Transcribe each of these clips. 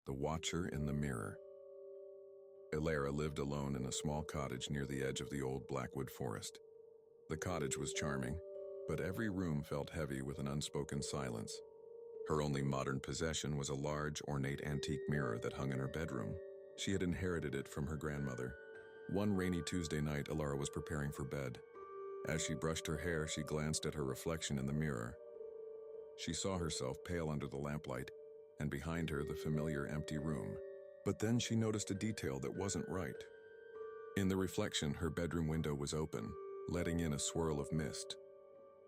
The Watcher in the Mirror. Elara lived alone in a small cottage near the edge of the old Blackwood forest. The cottage was charming, but every room felt heavy with an unspoken silence. Her only modern possession was a large, ornate antique mirror that hung in her bedroom. She had inherited it from her grandmother. One rainy Tuesday night, Elara was preparing for bed. As she brushed her hair, she glanced at her reflection in the mirror. She saw herself pale under the lamplight, and behind her the familiar empty room. But then she noticed a detail that wasn't right. In the reflection, her bedroom window was open, letting in a swirl of mist.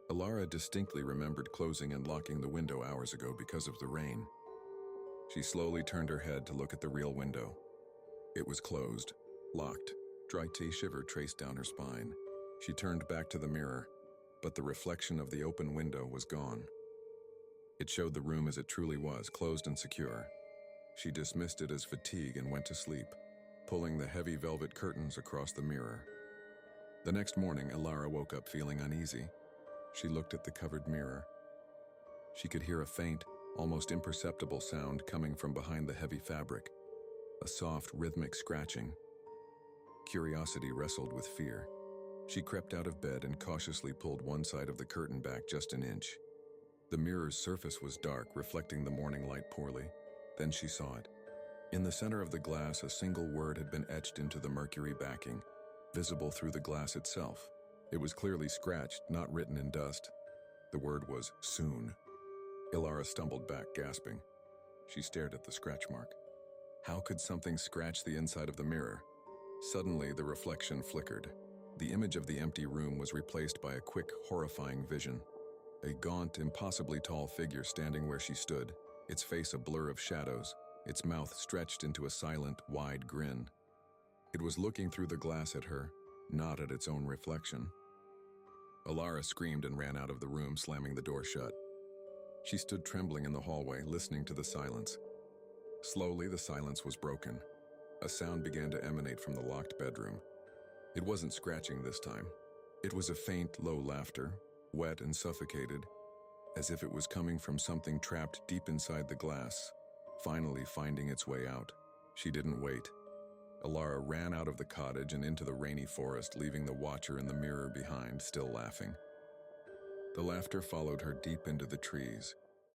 Elara distinctly remembered closing and locking the window hours ago because of the rain. She slowly turned her head to look at the real window. It was closed, locked. Dry shiver traced down her spine. She turned back to the mirror, but the reflection of the open window was gone. It showed the room as it truly was, closed and secure. She dismissed it as fatigue and went to sleep, pulling the heavy velvet curtains across the mirror. The next morning, Elara woke up feeling uneasy. She looked at the covered mirror. She could hear a faint, almost imperceptible sound coming from behind the heavy fabric, a soft, rhythmic scratching. Curiosity wrestled with fear. She crept out of bed and cautiously pulled one side of the curtain back just an inch. The mirror's surface was dark, reflecting the morning light poorly. Then she saw it. In the center of the glass, a single word had been etched into the mercury backing, visible through the glass itself. It was clearly scratched, not written in dust. The word was soon. Elara stumbled back, gasping. She stared at the scratch mark. How could something scratch the inside of the mirror? Suddenly, the reflection flickered. The image of the empty room was replaced by a quick, horrifying vision. A gaunt, impossibly tall figure standing where she stood, its face a blur of shadows, its mouth stretched into a silent, wide grin. It was looking through the glass at her, not at its own reflection. Elara screamed and ran out of the room, slamming the door shut. She stood trembling in the hallway, listening to the silence. Slowly, the silence was broken. A sound began to emanate from the locked bedroom. It wasn't scratching this time. It was a faint, low laughter, wet and suffocated, as if it was coming from something trapped deep inside the glass, finally finding its way out. She didn't wait. Elara ran out of the cottage and into the rainy forest, leaving the Watcher in the mirror behind, still laughing. The laughter followed her deep into the trees,